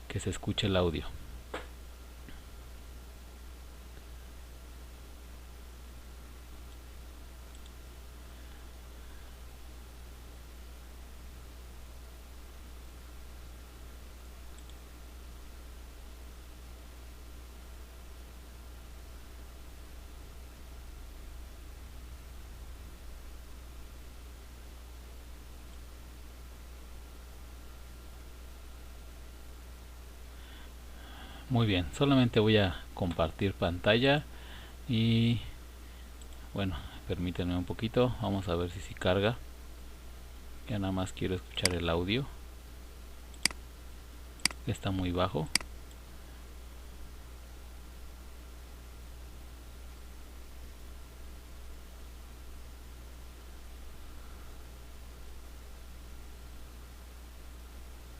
que se escuche el audio. Muy bien, solamente voy a compartir pantalla y bueno, permítanme un poquito, vamos a ver si carga. Ya nada más quiero escuchar el audio, está muy bajo.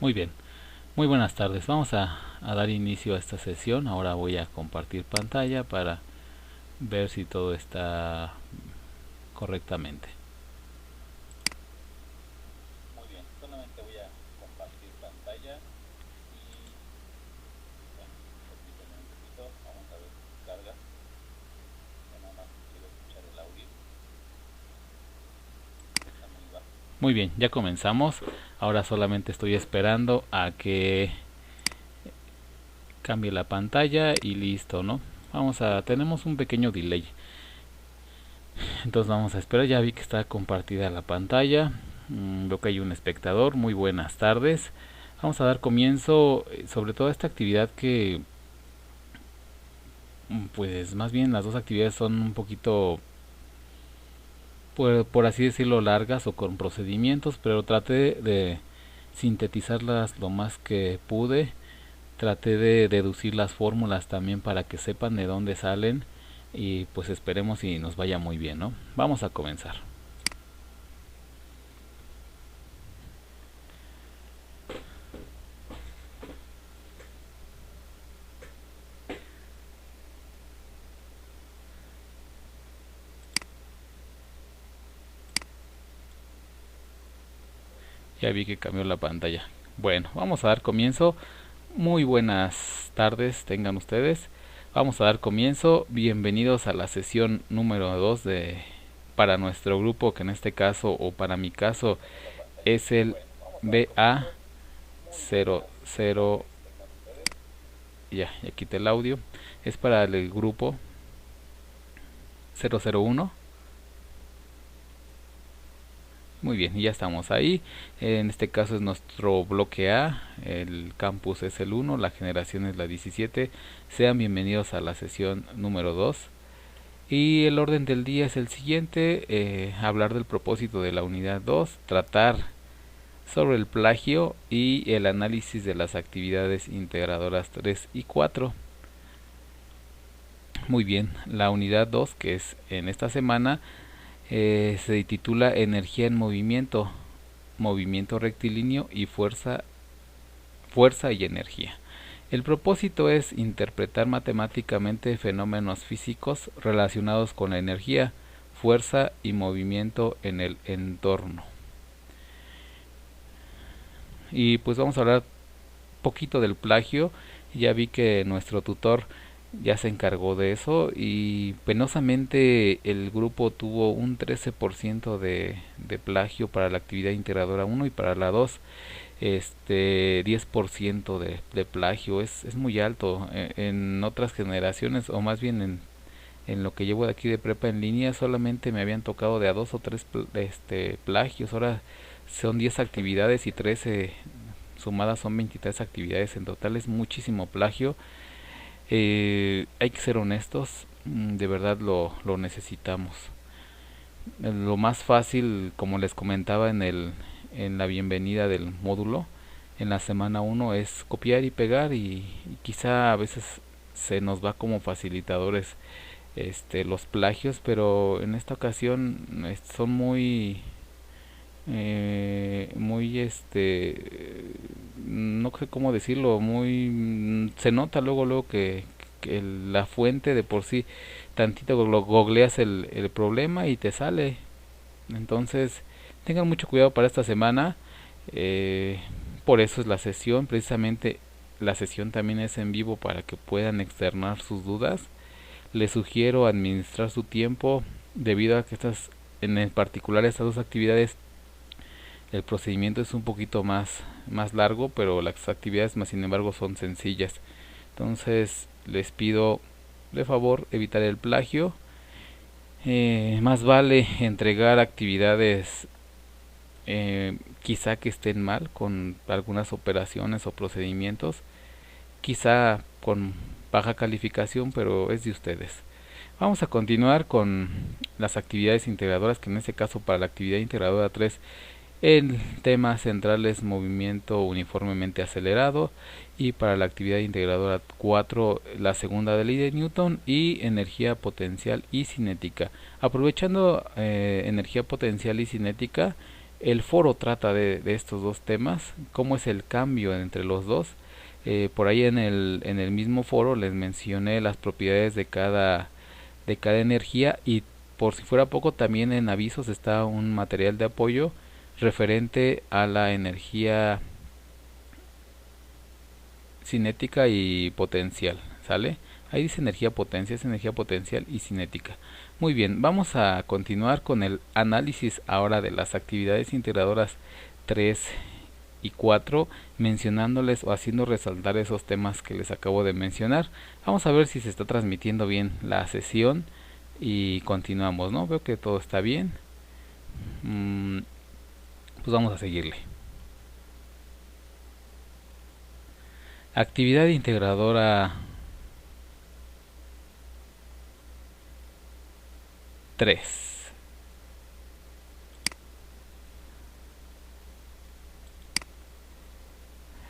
Muy bien, muy buenas tardes, vamos a dar inicio a esta sesión. Ahora voy a compartir pantalla para ver si todo está correctamente. Muy bien, solamente voy a compartir pantalla y bueno, permítanme un poquito, vamos a ver si carga. Ya nada más quiero escuchar el audio. Está muy bajo. Muy bien, ya comenzamos. Ahora solamente estoy esperando a que cambie la pantalla y listo, ¿no? Tenemos un pequeño delay. Entonces vamos a esperar, ya vi que está compartida la pantalla. Veo que hay un espectador, muy buenas tardes. Vamos a dar comienzo sobre toda esta actividad que, pues más bien las dos actividades son un poquito, por así decirlo, largas o con procedimientos, pero traté de sintetizarlas lo más que pude. Traté de deducir las fórmulas también para que sepan de dónde salen y pues esperemos y nos vaya muy bien, ¿no? Vamos a comenzar. Ya vi que cambió la pantalla. Bueno, vamos a dar comienzo. Muy buenas tardes tengan ustedes. Vamos a dar comienzo. Bienvenidos a la sesión número 2 para nuestro grupo, que en este caso o para mi caso es el BA00. Ya quité el audio. Es para el grupo 001. Muy bien, y ya estamos ahí. En este caso es nuestro bloque A, el campus es el 1, la generación es la 17. Sean bienvenidos a la sesión número 2. Y el orden del día es el siguiente, hablar del propósito de la unidad 2, tratar sobre el plagio y el análisis de las actividades integradoras 3 y 4. Muy bien, la unidad 2, que es en esta semana, se titula Energía en movimiento, movimiento rectilíneo y fuerza y energía. El propósito es interpretar matemáticamente fenómenos físicos relacionados con la energía, fuerza y movimiento en el entorno. Y pues vamos a hablar poquito del plagio. Ya vi que nuestro tutor ya se encargó de eso y penosamente el grupo tuvo un 13% de plagio para la actividad integradora 1 y para la 2 10% de plagio. Es muy alto. En otras generaciones, o más bien en lo que llevo de aquí de prepa en línea, solamente me habían tocado de a 2 o 3 plagios. Ahora son 10 actividades y 13 sumadas son 23 actividades. En total es muchísimo plagio. Hay que ser honestos, de verdad lo necesitamos. Lo más fácil, como les comentaba en la bienvenida del módulo, en la semana 1 es copiar y pegar y quizá a veces se nos va como facilitadores los plagios, pero en esta ocasión son muy no sé cómo decirlo, se nota luego que la fuente de por sí, tantito lo googleas el problema y te sale. Entonces tengan mucho cuidado para esta semana. Por eso es la sesión, precisamente la sesión también es en vivo para que puedan externar sus dudas. Les sugiero administrar su tiempo debido a que en el particular estas dos actividades, el procedimiento es un poquito más largo, pero las actividades más sin embargo son sencillas. Entonces les pido de favor evitar el plagio. Más vale entregar actividades quizá que estén mal con algunas operaciones o procedimientos, quizá con baja calificación, pero es de ustedes. Vamos a continuar con las actividades integradoras, que en este caso para la actividad integradora 3 el tema central es movimiento uniformemente acelerado, y para la actividad integradora 4 la segunda de ley de Newton y energía potencial y cinética. Aprovechando energía potencial y cinética, el foro trata de estos dos temas, cómo es el cambio entre los dos. Por ahí en el mismo foro les mencioné las propiedades de cada energía, y por si fuera poco también en avisos está un material de apoyo referente a la energía cinética y potencial, ¿sale? Ahí dice energía potencia, es energía potencial y cinética. Muy bien, vamos a continuar con el análisis ahora de las actividades integradoras 3 y 4, mencionándoles o haciendo resaltar esos temas que les acabo de mencionar. Vamos a ver si se está transmitiendo bien la sesión y continuamos, ¿no? Veo que todo está bien. Pues vamos a seguirle. Actividad integradora 3.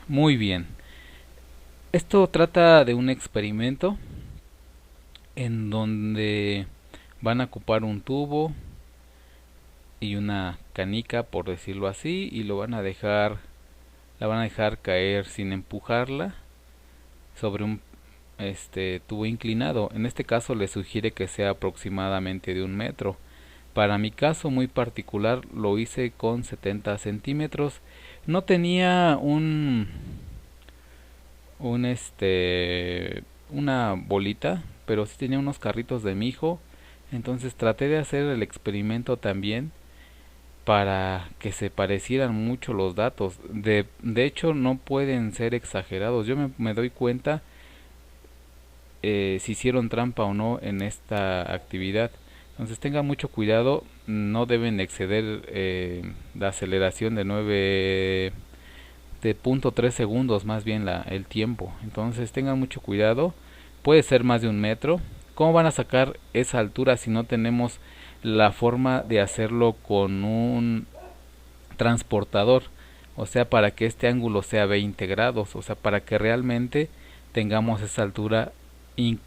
Muy bien. Esto trata de un experimento en donde van a ocupar un tubo y una canica, por decirlo así, y la van a dejar caer sin empujarla sobre un tubo inclinado. En este caso le sugiere que sea aproximadamente de 1 metro. Para mi caso muy particular lo hice con 70 centímetros. No tenía una bolita, pero sí tenía unos carritos de mi hijo. Entonces traté de hacer el experimento también para que se parecieran mucho los datos. De hecho no pueden ser exagerados. Yo me doy cuenta si hicieron trampa o no en esta actividad. Entonces tengan mucho cuidado, no deben exceder la aceleración de 0.3 segundos, más bien el tiempo. Entonces tengan mucho cuidado, puede ser más de 1 metro. ¿Cómo van a sacar esa altura si no tenemos la forma de hacerlo con un transportador? O sea, para que este ángulo sea 20 grados, o sea, para que realmente tengamos esa altura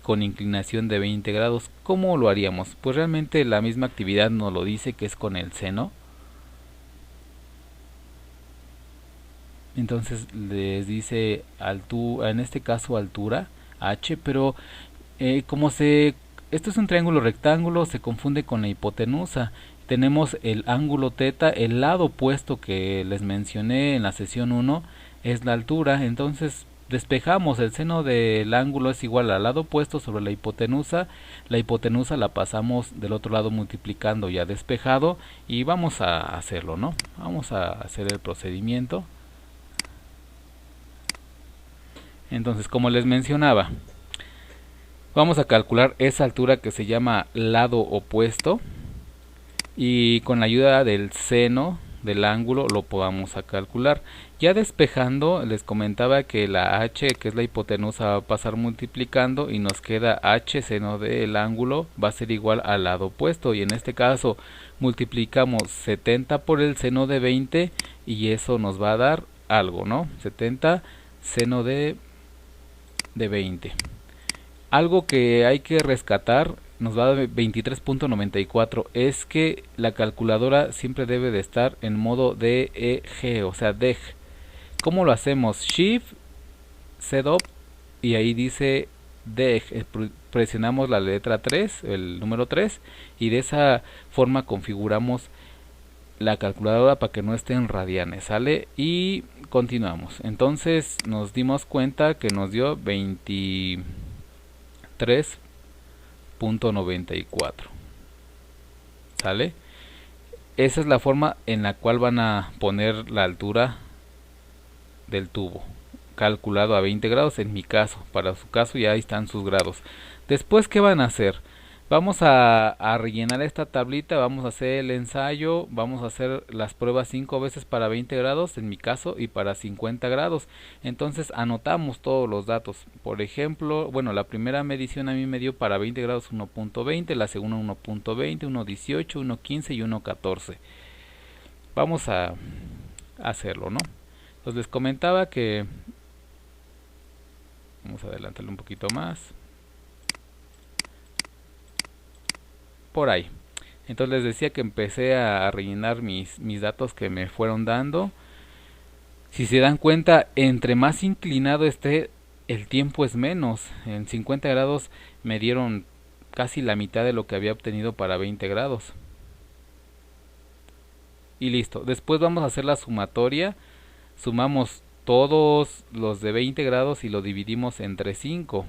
con inclinación de 20 grados. ¿Cómo lo haríamos? Pues realmente la misma actividad nos lo dice, que es con el seno. Entonces les dice en este caso altura h, pero como esto es un triángulo rectángulo, se confunde con la hipotenusa. Tenemos el ángulo teta, el lado opuesto que les mencioné en la sesión 1 es la altura. Entonces despejamos, el seno del ángulo es igual al lado opuesto sobre la hipotenusa la pasamos del otro lado multiplicando ya despejado, y vamos a hacerlo, ¿no? Vamos a hacer el procedimiento. Entonces, como les mencionaba, vamos a calcular esa altura que se llama lado opuesto, y con la ayuda del seno del ángulo lo podamos a calcular. Ya despejando, les comentaba que la h, que es la hipotenusa, va a pasar multiplicando y nos queda h seno del ángulo va a ser igual al lado opuesto, y en este caso multiplicamos 70 por el seno de 20 y eso nos va a dar algo, ¿no? 70 seno de 20. Algo que hay que rescatar, nos va a dar 23.94, es que la calculadora siempre debe de estar en modo DEG, o sea DEG. ¿Cómo lo hacemos? Shift, Setup, y ahí dice DEG. Presionamos la letra 3, el número 3, y de esa forma configuramos la calculadora para que no esté en radianes, ¿sale? Y continuamos. Entonces nos dimos cuenta que nos dio 23.94, ¿sale? Esa es la forma en la cual van a poner la altura del tubo, calculado a 20 grados en mi caso. Para su caso ya ahí están sus grados. Después, ¿qué van a hacer? Vamos a rellenar esta tablita, vamos a hacer el ensayo, vamos a hacer las pruebas 5 veces para 20 grados en mi caso y para 50 grados. Entonces anotamos todos los datos. Por ejemplo, bueno, la primera medición a mí me dio para 20 grados 1.20, la segunda 1.20, 1.18, 1.15 y 1.14. Vamos a hacerlo, ¿no? Entonces les comentaba que... Vamos a adelantarle un poquito más. Por ahí. Entonces les decía que empecé a rellenar mis datos que me fueron dando. Si se dan cuenta, entre más inclinado esté, el tiempo es menos. En 50 grados me dieron casi la mitad de lo que había obtenido para 20 grados. Y listo. Después vamos a hacer la sumatoria. Sumamos todos los de 20 grados y lo dividimos entre 5.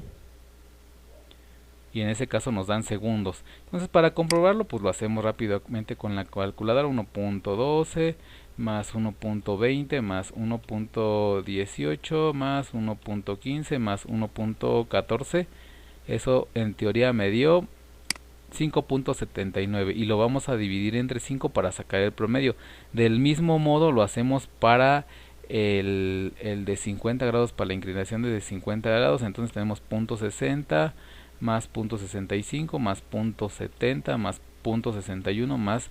Y en ese caso nos dan segundos. Entonces para comprobarlo pues lo hacemos rápidamente con la calculadora. 1.12 más 1.20 más 1.18 más 1.15 más 1.14. Eso en teoría me dio 5.79 y lo vamos a dividir entre 5 para sacar el promedio. Del mismo modo lo hacemos para el de 50 grados, para la inclinación de 50 grados. Entonces tenemos 0.60 más 0.65 más 0.70 más 0.61 más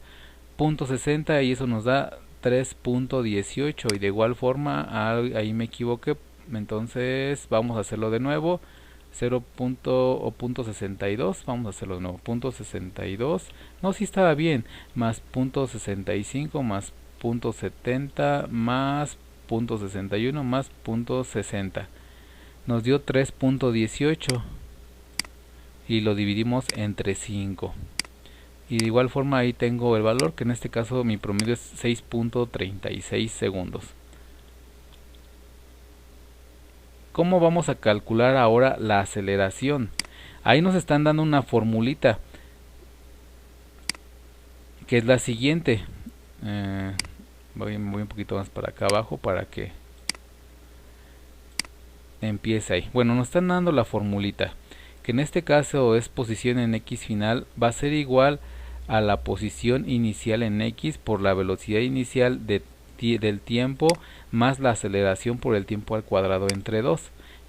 0.60 y eso nos da 3.18. Y de igual forma ahí me equivoqué, entonces vamos a hacerlo de nuevo. 0.62, vamos a hacerlo de nuevo, 0.62, no, si estaba bien, más 0.65 más 0.70 más 0.61 más 0.60, nos dio 3.18 y lo dividimos entre 5. Y de igual forma ahí tengo el valor, que en este caso mi promedio es 6.36 segundos. ¿Cómo vamos a calcular ahora la aceleración? Ahí nos están dando una formulita, que es la siguiente. Voy un poquito más para acá abajo para que empiece ahí. Bueno, nos están dando la formulita, que en este caso es posición en x final, va a ser igual a la posición inicial en x por la velocidad inicial del tiempo más la aceleración por el tiempo al cuadrado entre 2.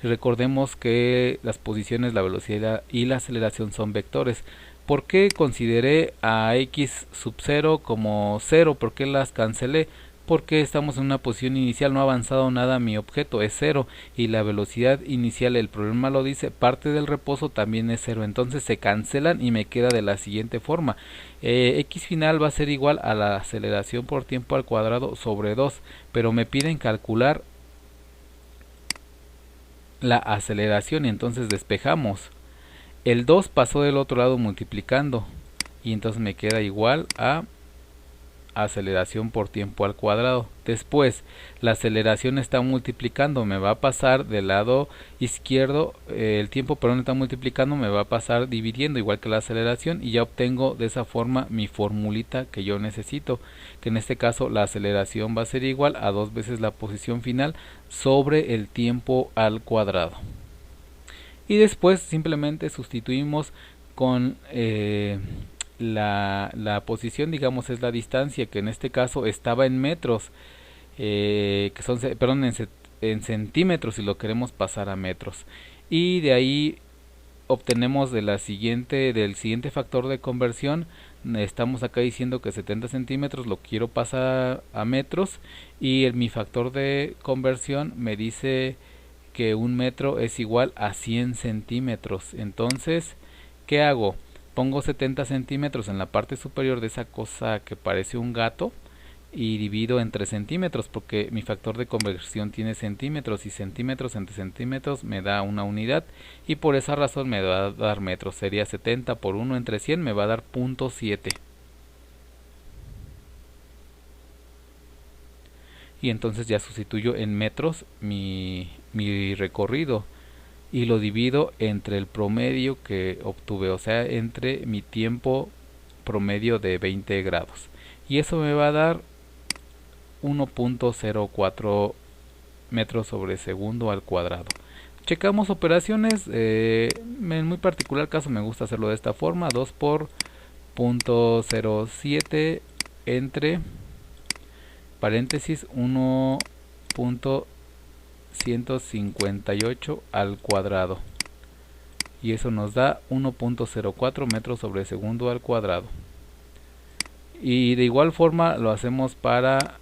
Recordemos que las posiciones, la velocidad y la aceleración son vectores. ¿Por qué consideré a x sub 0 como 0? ¿Por qué las cancelé? Porque estamos en una posición inicial, no ha avanzado nada mi objeto, es 0, y la velocidad inicial, el problema lo dice, parte del reposo también es 0, entonces se cancelan y me queda de la siguiente forma. X final va a ser igual a la aceleración por tiempo al cuadrado sobre 2, pero me piden calcular la aceleración y entonces despejamos. El 2 pasó del otro lado multiplicando y entonces me queda igual a aceleración por tiempo al cuadrado. Después la aceleración está multiplicando, me va a pasar del lado izquierdo, el tiempo por donde está multiplicando me va a pasar dividiendo igual que la aceleración y ya obtengo de esa forma mi formulita que yo necesito, que en este caso la aceleración va a ser igual a 2 veces la posición final sobre el tiempo al cuadrado. Y después simplemente sustituimos con la posición, digamos, es la distancia, que en este caso estaba en metros, que son, perdón, en centímetros, si lo queremos pasar a metros. Y de ahí obtenemos del siguiente factor de conversión. Estamos acá diciendo que 70 centímetros lo quiero pasar a metros y mi factor de conversión me dice que un metro es igual a 100 centímetros. Entonces, ¿qué hago? Pongo 70 centímetros en la parte superior de esa cosa que parece un gato y divido entre centímetros, porque mi factor de conversión tiene centímetros y centímetros entre centímetros me da una unidad y por esa razón me va a dar metros. Sería 70 por 1 entre 100, me va a dar 0.7. y entonces ya sustituyo en metros mi recorrido y lo divido entre el promedio que obtuve, o sea, entre mi tiempo promedio de 20 grados. Y eso me va a dar 1.04 metros sobre segundo al cuadrado. Checamos operaciones, en muy particular caso me gusta hacerlo de esta forma, 2 por 0.07 entre paréntesis 1.158 al cuadrado, y eso nos da 1.04 metros sobre segundo al cuadrado. Y de igual forma lo hacemos para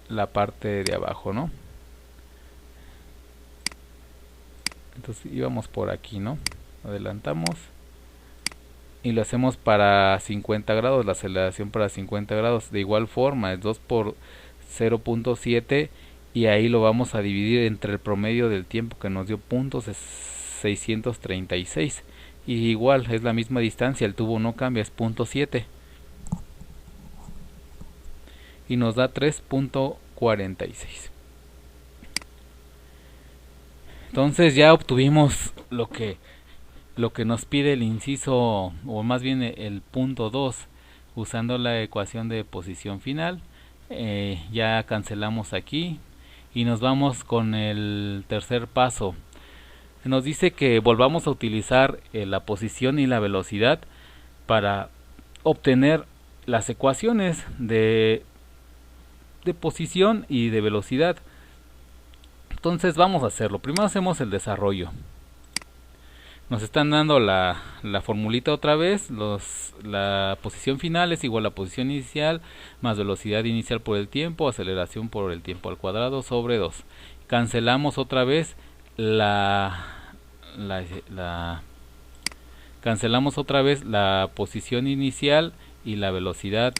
la parte de abajo, ¿no? Entonces íbamos por aquí, ¿no? Adelantamos y lo hacemos para 50 grados, la aceleración para 50 grados. De igual forma es 2 por 0.7 y ahí lo vamos a dividir entre el promedio del tiempo que nos dio .636. Y igual es la misma distancia, el tubo no cambia, es 0.7 y nos da 3.46. Entonces ya obtuvimos lo que nos pide el inciso, o más bien el punto 2, usando la ecuación de posición final. Ya cancelamos aquí y nos vamos con el tercer paso. Nos dice que volvamos a utilizar la posición y la velocidad para obtener las ecuaciones de posición y de velocidad. Entonces vamos a hacerlo. Primero hacemos el desarrollo. Nos están dando la formulita otra vez. La posición final es igual a posición inicial más velocidad inicial por el tiempo, aceleración por el tiempo al cuadrado sobre 2. Cancelamos otra vez cancelamos otra vez la posición inicial y la velocidad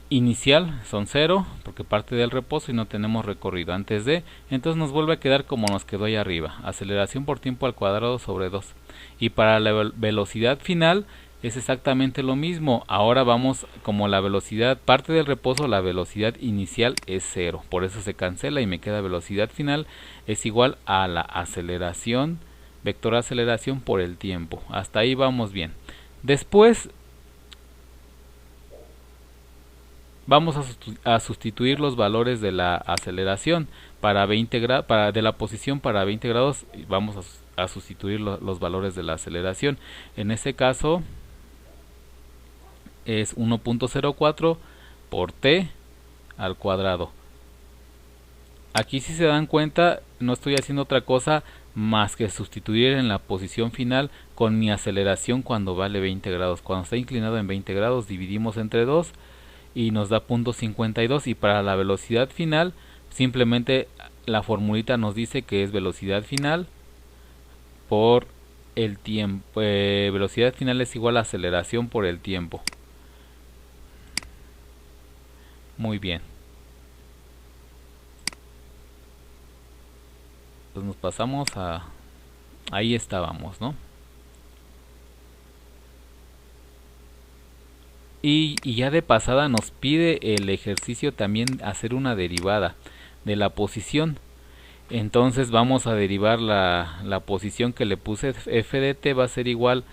inicial son 0 porque parte del reposo y no tenemos recorrido antes de, entonces nos vuelve a quedar como nos quedó ahí arriba, aceleración por tiempo al cuadrado sobre 2. Y para la velocidad final es exactamente lo mismo. Ahora vamos, como la velocidad parte del reposo, la velocidad inicial es 0, por eso se cancela y me queda velocidad final es igual a la aceleración, vector aceleración por el tiempo. Hasta ahí vamos bien. Después vamos a sustituir los valores de la aceleración para 20 grados, de la posición para 20 grados vamos a sustituir los valores de la aceleración. En este caso es 1.04 por t al cuadrado. Aquí, si se dan cuenta, no estoy haciendo otra cosa más que sustituir en la posición final con mi aceleración cuando vale 20 grados. Cuando está inclinado en 20 grados dividimos entre 2 y nos da 0.52. Y para la velocidad final simplemente la formulita nos dice que es velocidad final por el tiempo. Velocidad final es igual a aceleración por el tiempo. Muy bien. Entonces nos pasamos a... ahí estábamos, ¿no? Y ya de pasada nos pide el ejercicio también hacer una derivada de la posición. Entonces vamos a derivar la posición que le puse, f de t va a ser igual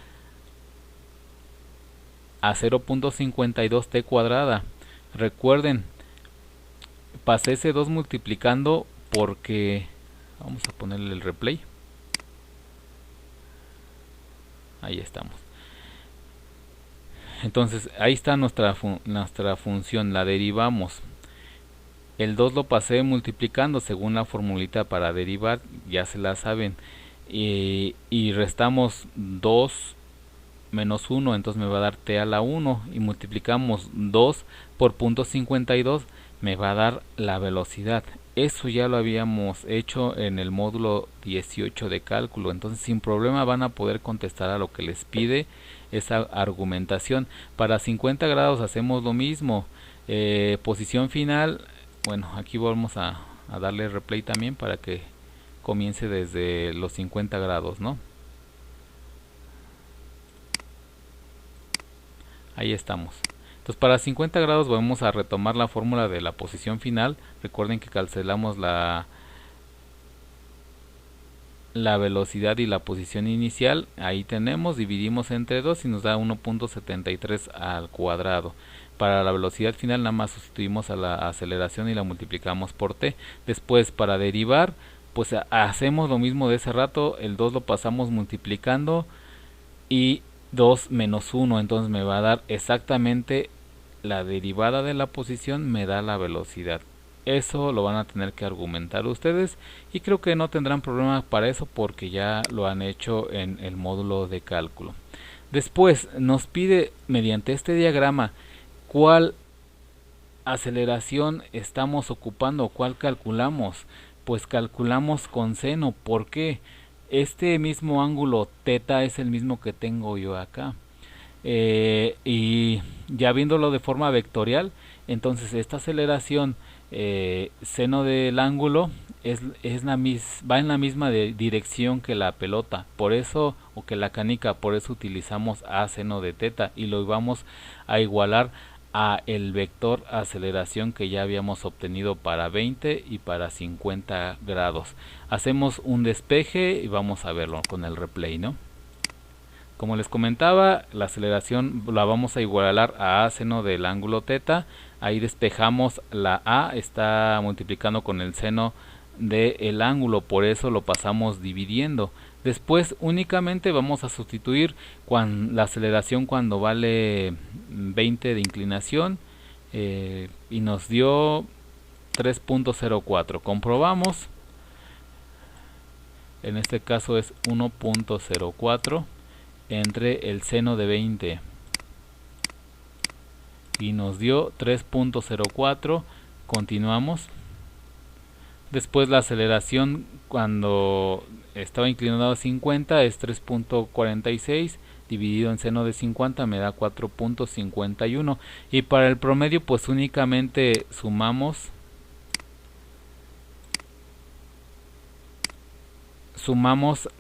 a 0.52 t cuadrada. Recuerden, pasé ese 2 multiplicando porque... vamos a ponerle el replay. Ahí estamos. Entonces ahí está nuestra función, la derivamos. El 2 lo pasé multiplicando según la formulita para derivar, ya se la saben. Y restamos 2 menos 1, entonces me va a dar t a la 1. Y multiplicamos 2 por 0.52, me va a dar la velocidad. Eso ya lo habíamos hecho en el módulo 18 de cálculo, entonces sin problema van a poder contestar a lo que les pide esa argumentación. Para 50 grados hacemos lo mismo. Posición final, bueno, aquí vamos a darle replay también para que comience desde los 50 grados, ¿no? Ahí estamos. Entonces para 50 grados vamos a retomar la fórmula de la posición final. Recuerden que cancelamos la velocidad y la posición inicial. Ahí tenemos, dividimos entre 2 y nos da 1.73 al cuadrado. Para la velocidad final nada más sustituimos a la aceleración y la multiplicamos por t. Después para derivar, pues hacemos lo mismo de ese rato, el 2 lo pasamos multiplicando y 2 menos 1, entonces me va a dar exactamente la derivada de la posición, me da la velocidad. Eso lo van a tener que argumentar ustedes y creo que no tendrán problema para eso porque ya lo han hecho en el módulo de cálculo. Después nos pide mediante este diagrama cuál aceleración estamos ocupando, cuál calculamos. Pues calculamos con seno. ¿Por qué? Este mismo ángulo teta es el mismo que tengo yo acá. Y ya viéndolo de forma vectorial, entonces esta aceleración seno del ángulo va en la misma dirección que la pelota, por eso, o que la canica, por eso utilizamos a seno de teta y lo vamos a igualar a el vector aceleración que ya habíamos obtenido para 20 y para 50 grados. Hacemos un despeje y vamos a verlo con el replay, ¿no? Como les comentaba, la aceleración la vamos a igualar a seno del ángulo teta. Ahí despejamos la a, está multiplicando con el seno del ángulo, por eso lo pasamos dividiendo. Después únicamente vamos a sustituir la aceleración cuando vale 20 de inclinación y nos dio 3.04. Comprobamos, en este caso es 1.04 entre el seno de 20 y nos dio 3.04. Continuamos. Después la aceleración cuando estaba inclinado a 50 es 3.46 dividido en seno de 50 me da 4.51 y para el promedio pues únicamente sumamos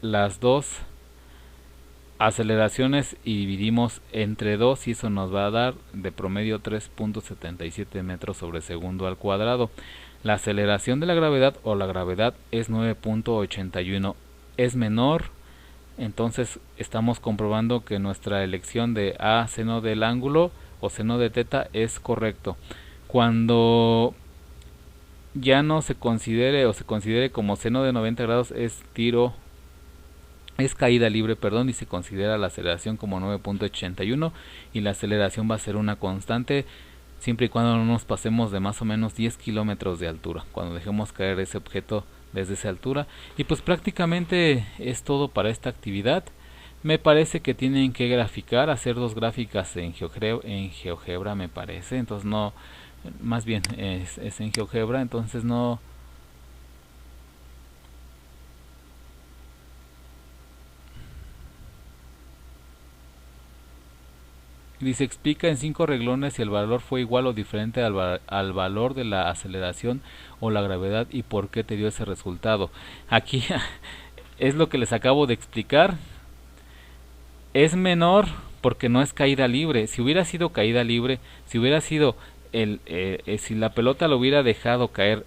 las dos aceleraciones y dividimos entre 2 y eso nos va a dar de promedio 3.77 metros sobre segundo al cuadrado. La aceleración de la gravedad o la gravedad es 9.81, es menor, entonces estamos comprobando que nuestra elección de a seno del ángulo o seno de teta es correcto. Cuando ya no se considere o se considere como seno de 90 grados es caída libre, y se considera la aceleración como 9.81 y la aceleración va a ser una constante siempre y cuando no nos pasemos de más o menos 10 kilómetros de altura, cuando dejemos caer ese objeto desde esa altura. Y pues prácticamente es todo para esta actividad. Me parece que tienen que graficar, hacer dos gráficas en GeoGebra me parece, entonces no, más bien es en GeoGebra, entonces no. Dice, explica en 5 renglones si el valor fue igual o diferente al valor de la aceleración o la gravedad y por qué te dio ese resultado. Aquí es lo que les acabo de explicar. Es menor porque no es caída libre. Si hubiera sido caída libre, si hubiera sido si la pelota lo hubiera dejado caer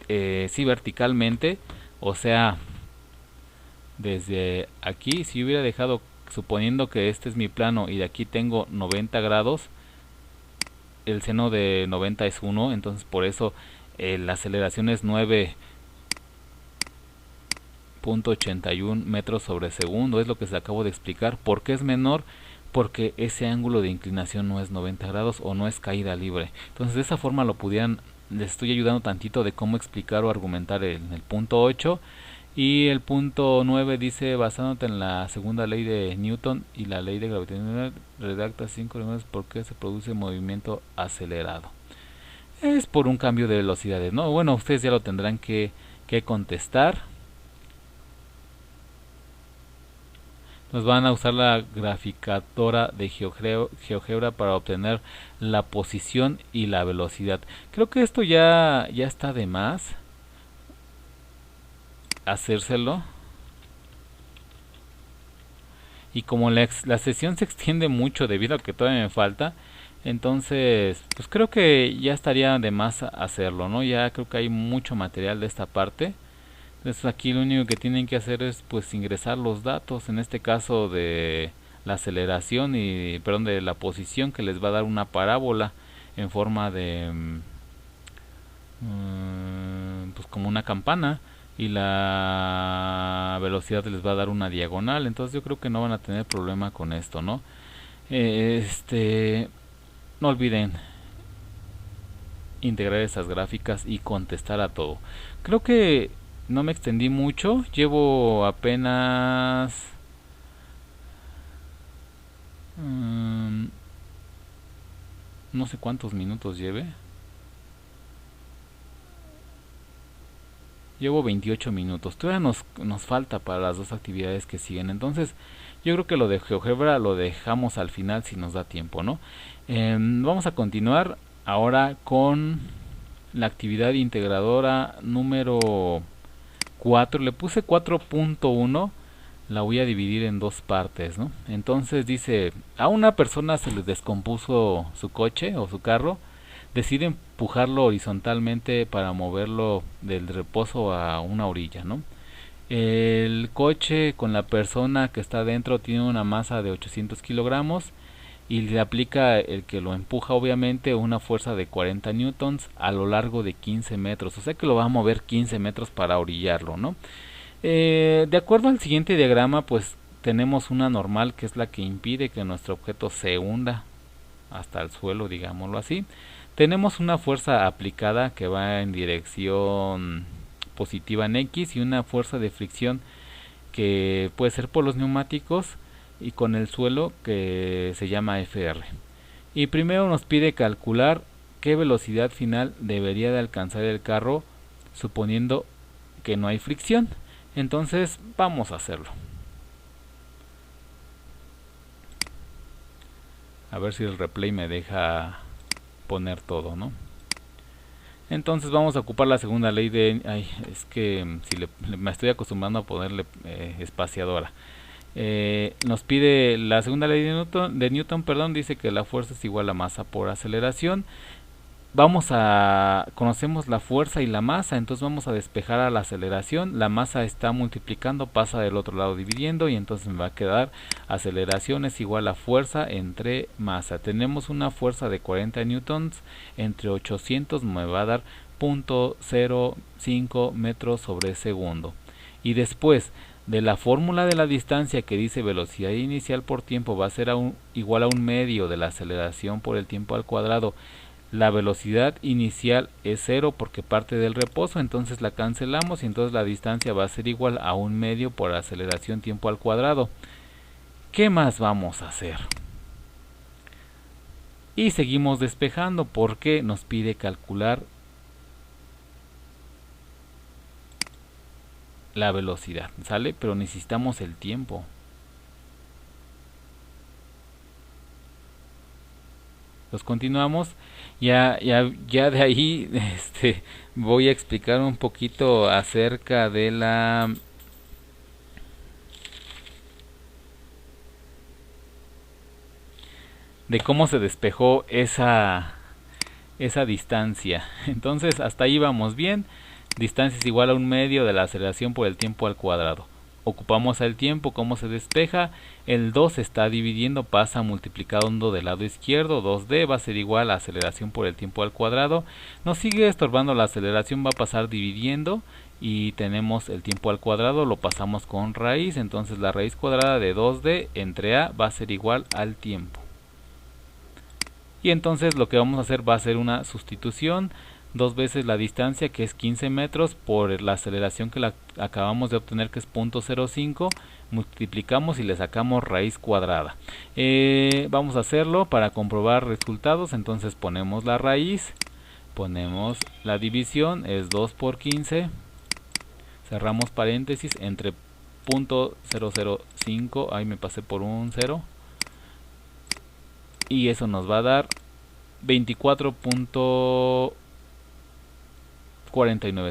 verticalmente, o sea, desde aquí, si hubiera dejado, suponiendo que este es mi plano y de aquí tengo 90 grados, el seno de 90 es 1, entonces por eso la aceleración es 9.81 metros sobre segundo, es lo que les acabo de explicar. ¿Por qué es menor? Porque ese ángulo de inclinación no es 90 grados o no es caída libre. Entonces de esa forma les estoy ayudando tantito de cómo explicar o argumentar en el punto 8. Y el punto 9 dice, basándote en la segunda ley de Newton y la ley de gravitación, redacta 5 elementos por qué se produce movimiento acelerado. Es por un cambio de velocidades, ¿no? Bueno, ustedes ya lo tendrán que contestar. Nos van a usar la graficadora de GeoGebra para obtener la posición y la velocidad. Creo que esto ya está de más hacérselo, y como la sesión se extiende mucho debido a que todavía me falta, Entonces, pues creo que ya estaría de más hacerlo, ¿no? Ya creo que hay mucho material de esta parte. Entonces aquí lo único que tienen que hacer es pues ingresar los datos, en este caso de la aceleración y, perdón, de la posición que les va a dar una parábola en forma de pues como una campana, y la velocidad les va a dar una diagonal. Entonces yo creo que no van a tener problema con esto, ¿no? No olviden integrar esas gráficas y contestar a todo. Creo que no me extendí mucho, llevo apenas mmm, no sé cuántos minutos lleve. Llevo 28 minutos. Todavía nos falta para las dos actividades que siguen. Entonces, yo creo que lo de GeoGebra lo dejamos al final si nos da tiempo, ¿no? Vamos a continuar ahora con la actividad integradora número 4. Le puse 4.1. La voy a dividir en dos partes, ¿no? Entonces dice, a una persona se le descompuso su coche o su carro, decide empujarlo horizontalmente para moverlo del reposo a una orilla, ¿no? El coche con la persona que está dentro tiene una masa de 800 kilogramos y le aplica el que lo empuja obviamente una fuerza de 40 newtons a lo largo de 15 metros, o sea que lo va a mover 15 metros para orillarlo, ¿no? De acuerdo al siguiente diagrama, pues tenemos una normal que es la que impide que nuestro objeto se hunda hasta el suelo, digámoslo así. Tenemos una fuerza aplicada que va en dirección positiva en X y una fuerza de fricción que puede ser por los neumáticos y con el suelo que se llama FR. Y primero nos pide calcular qué velocidad final debería de alcanzar el carro suponiendo que no hay fricción. Entonces vamos a hacerlo. A ver si el replay me deja poner todo, ¿no? Entonces vamos a ocupar la segunda ley de... Ay, es que si me estoy acostumbrando a ponerle espaciadora. Nos pide la segunda ley de Newton, perdón, dice que la fuerza es igual a masa por aceleración. Conocemos la fuerza y la masa, entonces vamos a despejar a la aceleración. La masa está multiplicando, pasa del otro lado dividiendo y entonces me va a quedar aceleración es igual a fuerza entre masa. Tenemos una fuerza de 40 newtons entre 800 me va a dar 0.05 metros sobre segundo. Y después de la fórmula de la distancia que dice velocidad inicial por tiempo va a ser igual a un medio de la aceleración por el tiempo al cuadrado. La velocidad inicial es 0 porque parte del reposo, entonces la cancelamos y entonces la distancia va a ser igual a un medio por aceleración tiempo al cuadrado. ¿Qué más vamos a hacer? Y seguimos despejando porque nos pide calcular la velocidad, ¿sale? Pero necesitamos el tiempo. Los continuamos. Ya de ahí voy a explicar un poquito acerca de de cómo se despejó esa distancia. Entonces hasta ahí vamos bien. Distancia es igual a un medio de la aceleración por el tiempo al cuadrado. Ocupamos el tiempo, cómo se despeja. El 2 se está dividiendo, pasa multiplicando del lado izquierdo. 2D va a ser igual a aceleración por el tiempo al cuadrado. Nos sigue estorbando la aceleración, va a pasar dividiendo. Y tenemos el tiempo al cuadrado, lo pasamos con raíz. Entonces la raíz cuadrada de 2D entre A va a ser igual al tiempo. Y entonces lo que vamos a hacer va a ser una sustitución. 2 veces la distancia que es 15 metros por la aceleración que acabamos de obtener que es 0.05, multiplicamos y le sacamos raíz cuadrada. Vamos a hacerlo para comprobar resultados, entonces ponemos la raíz, ponemos la división, es 2 por 15, cerramos paréntesis entre 0.005, ahí me pasé por un 0, y eso nos va a dar 24.49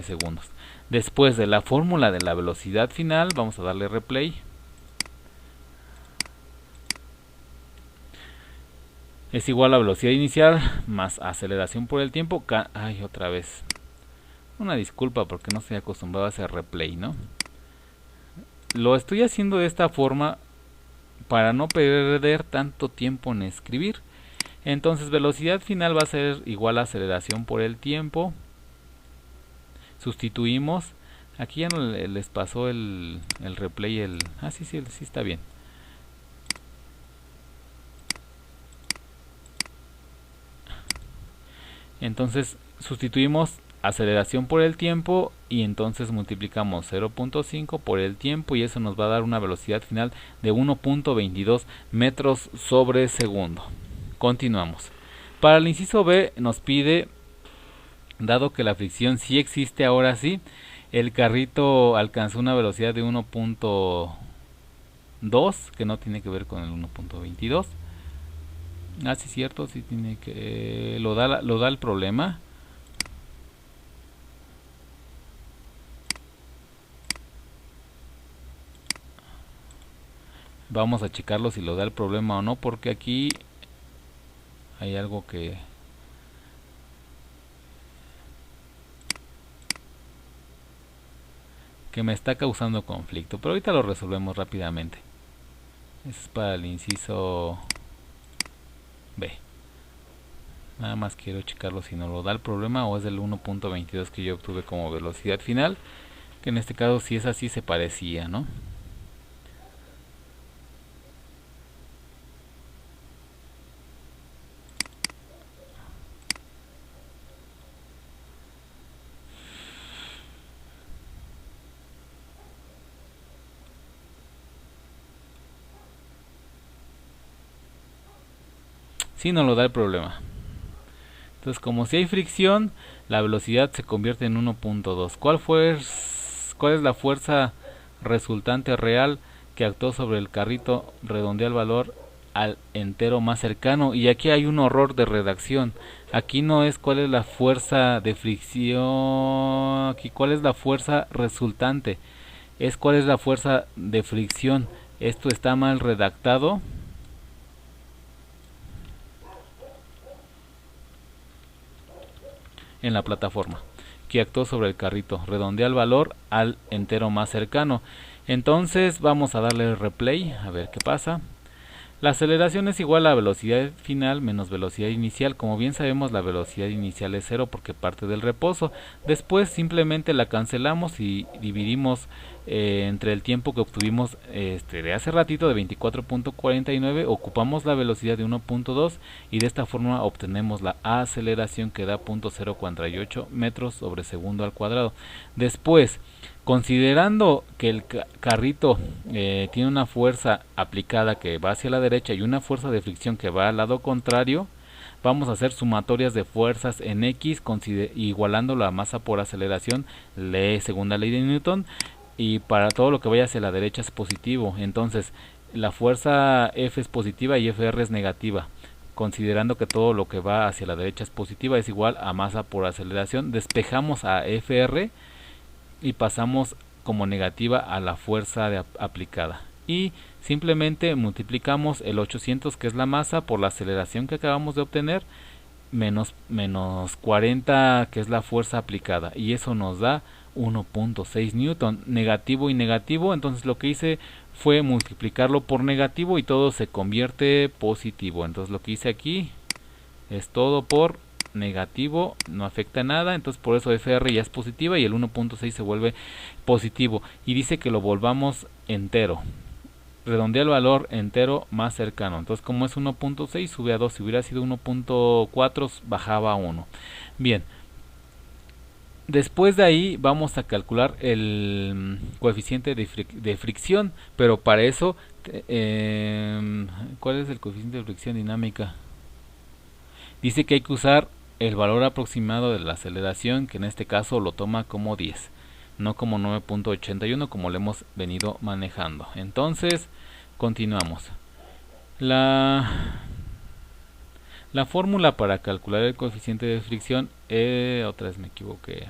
segundos. Después de la fórmula de la velocidad final, vamos a darle replay. es igual a velocidad inicial más aceleración por el tiempo. Ay, otra vez. Una disculpa porque no estoy acostumbrado a hacer replay, ¿no? Lo estoy haciendo de esta forma para no perder tanto tiempo en escribir. Entonces velocidad final va a ser igual a aceleración por el tiempo. Sustituimos. Aquí ya no les pasó el replay. Sí está bien. Entonces sustituimos aceleración por el tiempo y entonces multiplicamos 0.5 por el tiempo y eso nos va a dar una velocidad final de 1.22 metros sobre segundo. Continuamos. Para el inciso B nos pide, dado que la fricción sí existe ahora sí, el carrito alcanzó una velocidad de 1.2, que no tiene que ver con el 1.22. Sí, cierto, sí tiene que... lo da el problema. Vamos a checarlo si lo da el problema o no, porque aquí hay algo que me está causando conflicto, pero ahorita lo resolvemos rápidamente. Es para el inciso B. Nada más quiero checarlo si no lo da el problema o es del 1.22 que yo obtuve como velocidad final, que en este caso si es así se parecía, ¿no? Si no lo da el problema. Entonces, como si hay fricción, la velocidad se convierte en 1.2. ¿Cuál es la fuerza resultante real que actuó sobre el carrito? Redondea el valor al entero más cercano. Y aquí hay un error de redacción. Aquí no es cuál es la fuerza de fricción. Aquí cuál es la fuerza resultante. Es cuál es la fuerza de fricción. Esto está mal redactado. En la plataforma que actuó sobre el carrito. Redondea el valor al entero más cercano. Entonces vamos a darle replay a ver qué pasa. La aceleración es igual a velocidad final menos velocidad inicial. Como bien sabemos, la velocidad inicial es 0 porque parte del reposo. Después simplemente la cancelamos y dividimos entre el tiempo que obtuvimos de hace ratito de 24.49. Ocupamos la velocidad de 1.2 y de esta forma obtenemos la aceleración que da 0.048 metros sobre segundo al cuadrado. Después, considerando que el carrito tiene una fuerza aplicada que va hacia la derecha y una fuerza de fricción que va al lado contrario, vamos a hacer sumatorias de fuerzas en X, igualando la masa por aceleración, segunda ley de Newton, y para todo lo que vaya hacia la derecha es positivo. Entonces, la fuerza F es positiva y FR es negativa. Considerando que todo lo que va hacia la derecha es positiva, es igual a masa por aceleración. Despejamos a FR y pasamos como negativa a la fuerza aplicada. Y simplemente multiplicamos el 800, que es la masa, por la aceleración que acabamos de obtener, menos 40, que es la fuerza aplicada. Y eso nos da 1.6 newton, negativo y negativo. Entonces lo que hice fue multiplicarlo por negativo y todo se convierte positivo. Entonces lo que hice aquí es todo por negativo, no afecta nada, entonces por eso FR ya es positiva y el 1.6 se vuelve positivo y dice que lo volvamos entero. Redondea el valor entero más cercano. Entonces, como es 1.6, sube a 2. Si hubiera sido 1.4, bajaba a 1. Bien. Después de ahí vamos a calcular el coeficiente de fricción, pero para eso, ¿cuál es el coeficiente de fricción dinámica? Dice que hay que usar el valor aproximado de la aceleración, que en este caso lo toma como 10, no como 9.81 como lo hemos venido manejando. Entonces, continuamos. La fórmula para calcular el coeficiente de fricción, otra vez me equivoqué.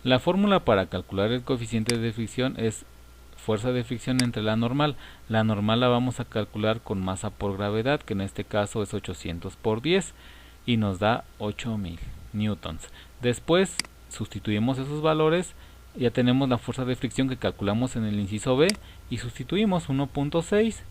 La fórmula para calcular el coeficiente de fricción es fuerza de fricción entre la normal. La normal la vamos a calcular con masa por gravedad, que en este caso es 800 por 10 y nos da 8000 newtons. Después sustituimos esos valores, ya tenemos la fuerza de fricción que calculamos en el inciso B y sustituimos 1.6,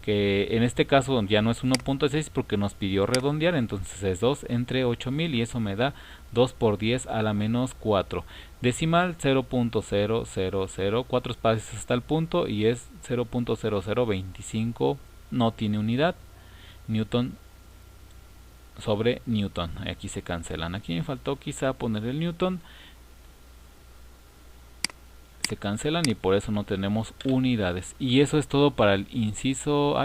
que en este caso ya no es 1.6 porque nos pidió redondear, entonces es 2 entre 8000 y eso me da 2 por 10 a la menos 4. Decimal 0.000, 4 espacios hasta el punto y es 0.0025, no tiene unidad, newton sobre newton. Aquí se cancelan, aquí me faltó quizá poner el newton, se cancelan y por eso no tenemos unidades. Y eso es todo para el inciso,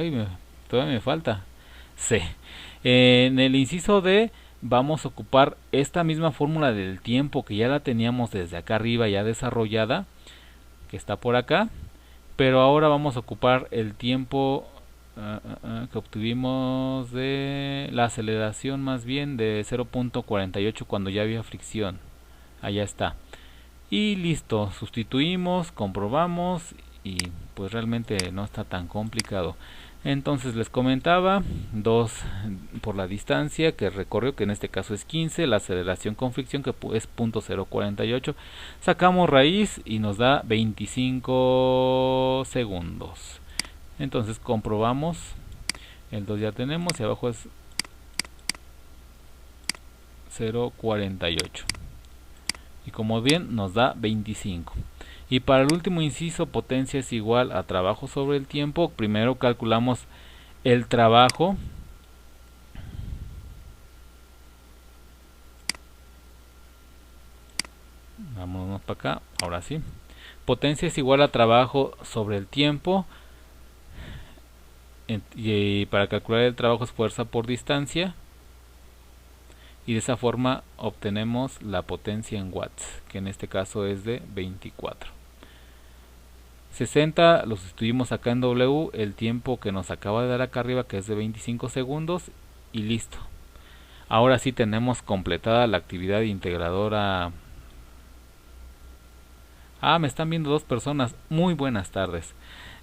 todavía me falta C. En el inciso D vamos a ocupar esta misma fórmula del tiempo que ya la teníamos desde acá arriba ya desarrollada, que está por acá, pero ahora vamos a ocupar el tiempo que obtuvimos de la aceleración, más bien de 0.48 cuando ya había fricción. Allá está. Y listo, sustituimos, comprobamos y pues realmente no está tan complicado. Entonces les comentaba, 2 por la distancia que recorrió, que en este caso es 15, la aceleración con fricción que es 0.048, sacamos raíz y nos da 25 segundos. Entonces comprobamos, el 2 ya tenemos y abajo es 0.48. Y como bien nos da 25. Y para el último inciso, potencia es igual a trabajo sobre el tiempo. Primero calculamos el trabajo. Vámonos para acá, ahora sí. Potencia es igual a trabajo sobre el tiempo. Y para calcular el trabajo es fuerza por distancia. Y de esa forma obtenemos la potencia en watts, que en este caso es de 24. 60 lo sustituimos acá en W, el tiempo que nos acaba de dar acá arriba, que es de 25 segundos, y listo. Ahora sí tenemos completada la actividad integradora. Me están viendo 2 personas. Muy buenas tardes.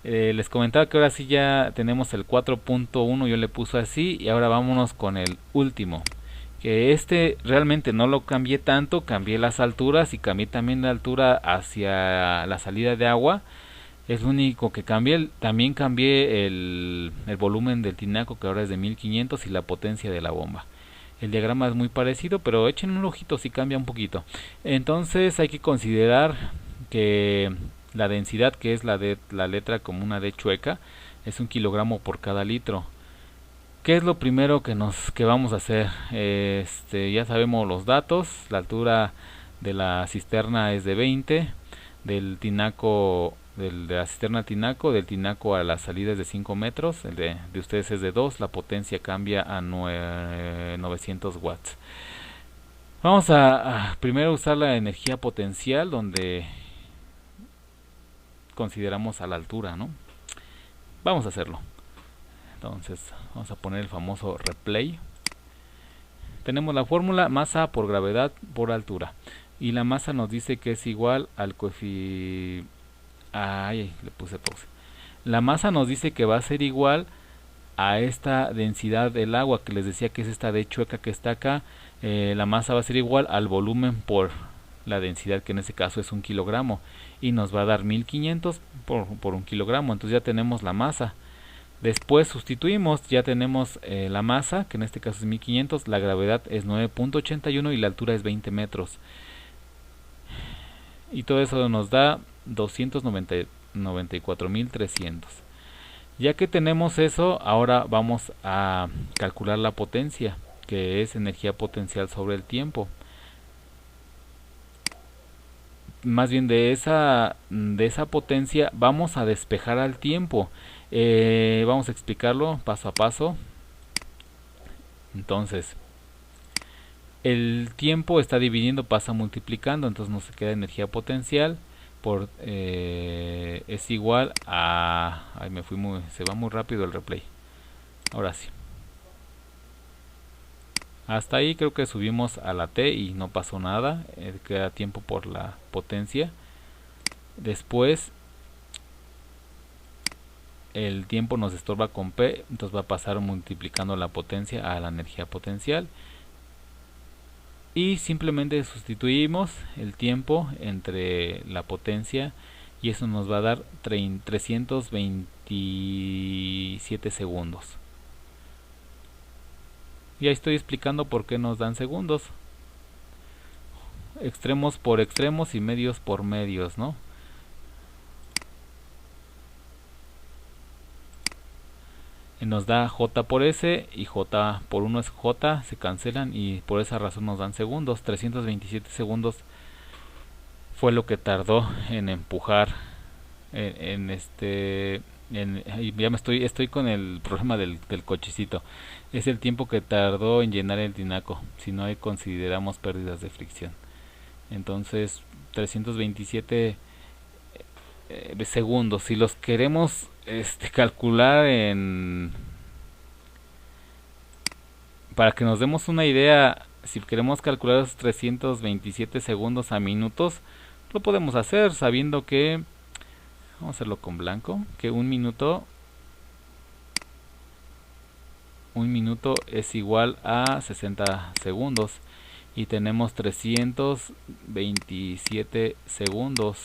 Les comentaba que ahora sí ya tenemos el 4.1, yo le puse así, y ahora vámonos con el último. Que este realmente no lo cambié tanto, cambié las alturas y cambié también la altura hacia la salida de agua. Es lo único que cambié. También cambié el volumen del tinaco, que ahora es de 1500, y la potencia de la bomba. El diagrama es muy parecido, pero echen un ojito si cambia un poquito. Entonces hay que considerar que la densidad, que es la letra como una D chueca, es 1 kilogramo por cada litro. ¿Qué es lo primero que vamos a hacer? Ya sabemos los datos. La altura de la cisterna es de 20, del tinaco, de la cisterna al tinaco, del tinaco a la salida es de 5 metros, el de ustedes es de 2, la potencia cambia a 900 watts. Vamos a primero usar la energía potencial, donde consideramos a la altura, ¿no? Vamos a hacerlo. Entonces vamos a poner el famoso replay. Tenemos la fórmula masa por gravedad por altura. Y la masa nos dice que es igual al coeficiente. Le puse pausa. La masa nos dice que va a ser igual a esta densidad del agua, que les decía que es esta D chueca que está acá. La masa va a ser igual al volumen por la densidad, que en este caso es 1 kilogramo. Y nos va a dar 1500 por 1 kilogramo. Entonces ya tenemos la masa. Después sustituimos, ya tenemos la masa, que en este caso es 1500, la gravedad es 9.81 y la altura es 20 metros. Y todo eso nos da 294.300. Ya que tenemos eso, ahora vamos a calcular la potencia, que es energía potencial sobre el tiempo. Más bien de esa potencia vamos a despejar al tiempo. Vamos a explicarlo paso a paso. Entonces, el tiempo está dividiendo, pasa multiplicando, entonces nos queda energía potencial por es igual a se va muy rápido el replay. Ahora sí. Hasta ahí creo que subimos a la T y no pasó nada, queda tiempo por la potencia. Después el tiempo nos estorba con P, entonces va a pasar multiplicando la potencia a la energía potencial. Y simplemente sustituimos el tiempo entre la potencia y eso nos va a dar 327 segundos. Y ahí estoy explicando por qué nos dan segundos. Extremos por extremos y medios por medios, ¿no? Nos da J por S y J por 1 es J, se cancelan y por esa razón nos dan segundos. 327 segundos fue lo que tardó en empujar ya estoy con el problema del cochecito. Es el tiempo que tardó en llenar el tinaco, si no consideramos pérdidas de fricción. Entonces 327 segundos. Si los queremos calcular para que nos demos una idea, si queremos calcular esos 327 segundos a minutos, lo podemos hacer sabiendo que, vamos a hacerlo con blanco, que un minuto es igual a 60 segundos y tenemos 327 segundos.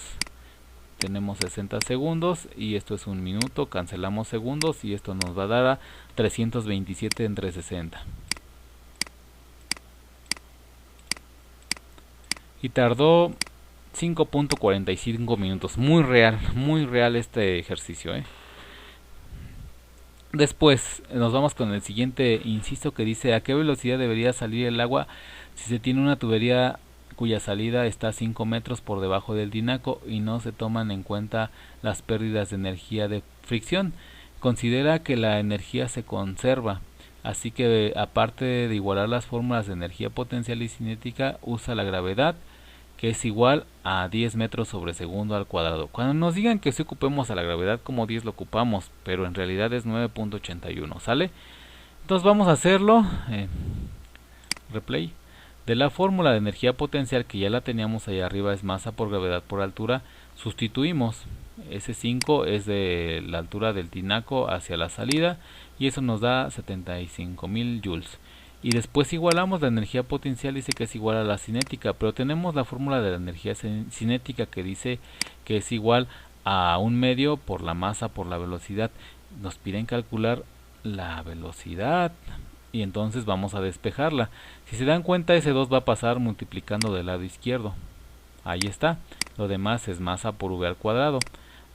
Tenemos 60 segundos y esto es un minuto, cancelamos segundos y esto nos va a dar a 327 entre 60. Y tardó 5.45 minutos. Muy real este ejercicio. Después nos vamos con el siguiente inciso que dice: ¿a qué velocidad debería salir el agua si se tiene una tubería cuya salida está a 5 metros por debajo del tinaco y no se toman en cuenta las pérdidas de energía de fricción? Considera que la energía se conserva, así que aparte de igualar las fórmulas de energía potencial y cinética, usa la gravedad, que es igual a 10 metros sobre segundo al cuadrado. Cuando nos digan que si ocupemos a la gravedad como 10 lo ocupamos, pero en realidad es 9.81, ¿sale? Entonces vamos a hacerlo. Replay. De la fórmula de energía potencial que ya la teníamos ahí arriba, es masa por gravedad por altura, sustituimos. S5 es de la altura del tinaco hacia la salida y eso nos da 75.000 joules. Y después igualamos la energía potencial, dice que es igual a la cinética, pero tenemos la fórmula de la energía cinética que dice que es igual a un medio por la masa por la velocidad. Nos piden calcular la velocidad y entonces vamos a despejarla. Si se dan cuenta, ese 2 va a pasar multiplicando del lado izquierdo. Ahí está, lo demás es masa por v al cuadrado.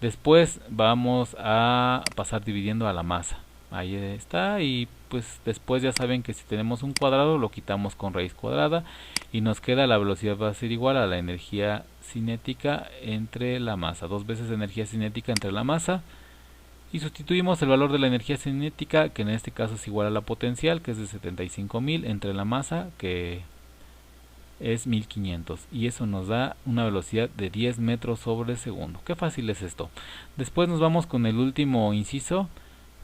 Después vamos a pasar dividiendo a la masa. Ahí está, y pues después ya saben que si tenemos un cuadrado lo quitamos con raíz cuadrada y nos queda la velocidad va a ser igual a la energía cinética entre la masa, 2 veces energía cinética entre la masa, y sustituimos el valor de la energía cinética, que en este caso es igual a la potencial, que es de 75.000, entre la masa, que es 1500, y eso nos da una velocidad de 10 metros sobre segundo. Qué fácil es esto. Después nos vamos con el último inciso,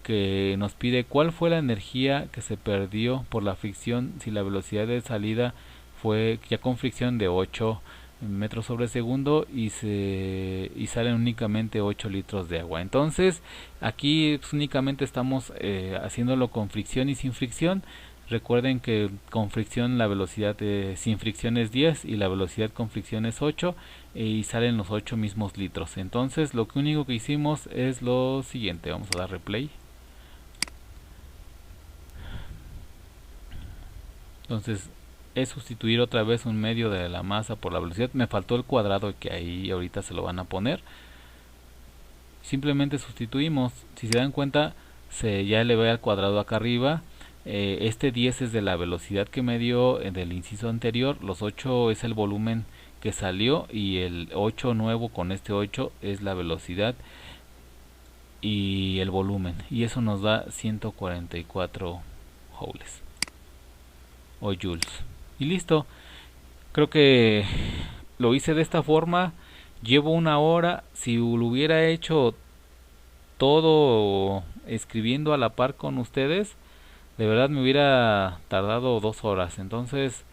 que nos pide cuál fue la energía que se perdió por la fricción si la velocidad de salida fue ya con fricción de 8 metros sobre segundo y salen únicamente 8 litros de agua. Entonces aquí pues, únicamente estamos haciéndolo con fricción y sin fricción. Recuerden que con fricción la velocidad sin fricción es 10 y la velocidad con fricción es 8 y salen los 8 mismos litros. Entonces lo único que hicimos es lo siguiente. Vamos a dar replay. Entonces es sustituir otra vez un medio de la masa por la velocidad. Me faltó el cuadrado que ahí ahorita se lo van a poner. Simplemente sustituimos. Si se dan cuenta, ya elevé al cuadrado acá arriba. Este 10 es de la velocidad que me dio del inciso anterior. Los 8 es el volumen que salió y el 8 nuevo con este 8 es la velocidad y el volumen. Y eso nos da 144 joules o joules. Y listo. Creo que lo hice de esta forma. Llevo una hora. Si lo hubiera hecho todo escribiendo a la par con ustedes, de verdad me hubiera tardado 2 horas. Entonces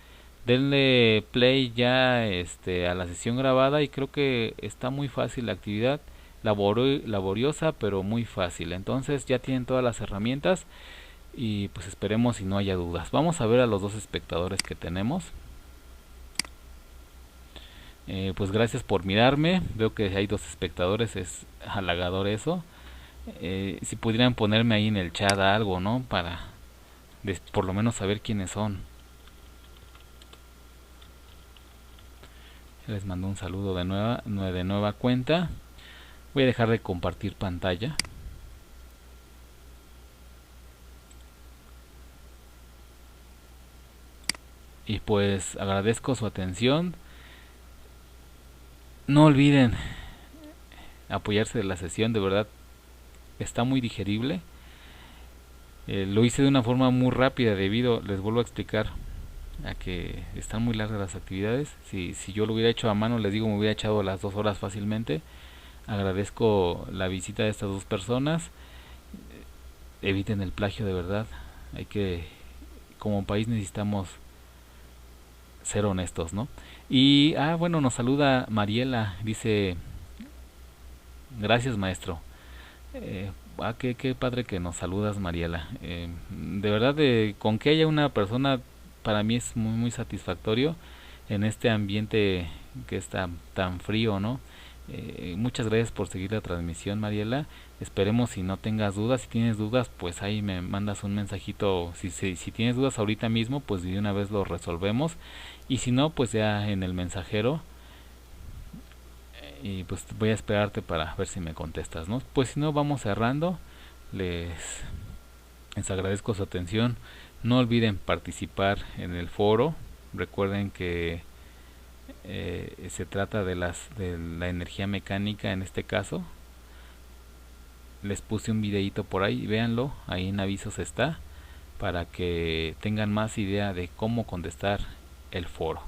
denle play ya a la sesión grabada y creo que está muy fácil la actividad. laboriosa, pero muy fácil. Entonces ya tienen todas las herramientas y pues esperemos y no haya dudas. Vamos a ver a los dos espectadores que tenemos. Pues gracias por mirarme. Veo que hay dos espectadores, es halagador eso. Si pudieran ponerme ahí en el chat algo, ¿no? Para por lo menos saber quiénes son. Les mando un saludo de nueva cuenta. Voy a dejar de compartir pantalla. Y pues agradezco su atención. No olviden apoyarse de la sesión, de verdad está muy digerible. Lo hice de una forma muy rápida debido, les vuelvo a explicar, a que están muy largas las actividades. Si yo lo hubiera hecho a mano, les digo, me hubiera echado las 2 horas fácilmente. Agradezco la visita de estas dos personas. Eviten el plagio, de verdad. Hay que, como país necesitamos ser honestos, ¿no? Y, bueno, nos saluda Mariela, dice, gracias maestro. Qué padre que nos saludas, Mariela. De verdad, con que haya una persona, para mí es muy, muy satisfactorio en este ambiente que está tan frío, ¿no? Muchas gracias por seguir la transmisión, Mariela. Esperemos si no tengas dudas. Si tienes dudas, pues ahí me mandas un mensajito. Si tienes dudas ahorita mismo, pues de una vez lo resolvemos. Y si no, pues ya en el mensajero. Y pues voy a esperarte para ver si me contestas, ¿no? Pues si no, vamos cerrando. Les, les agradezco su atención. No olviden participar en el foro. Recuerden que se trata de la energía mecánica en este caso. Les puse un videito por ahí, véanlo, ahí en avisos está, para que tengan más idea de cómo contestar el foro.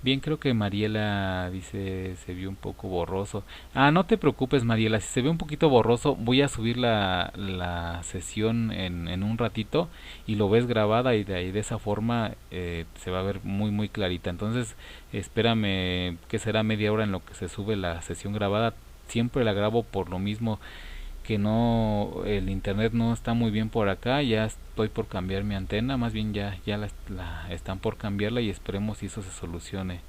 Bien, creo que Mariela dice se vio un poco borroso. No te preocupes, Mariela, si se ve un poquito borroso, voy a subir la sesión en un ratito y lo ves grabada y de esa forma se va a ver muy muy clarita. Entonces, espérame que será media hora en lo que se sube la sesión grabada. Siempre la grabo por lo mismo que no, el internet no está muy bien por acá. Ya estoy por cambiar mi antena, más bien ya la están por cambiarla y esperemos si eso se solucione.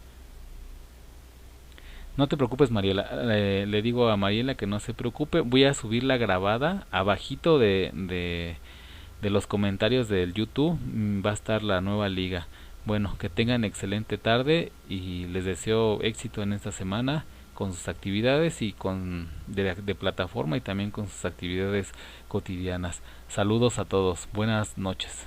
No te preocupes, Mariela. Le digo a Mariela que no se preocupe. Voy a subir la grabada abajito de los comentarios del YouTube. Va a estar la nueva liga. Bueno, que tengan excelente tarde y les deseo éxito en esta semana con sus actividades y de plataforma y también con sus actividades cotidianas. Saludos a todos. Buenas noches.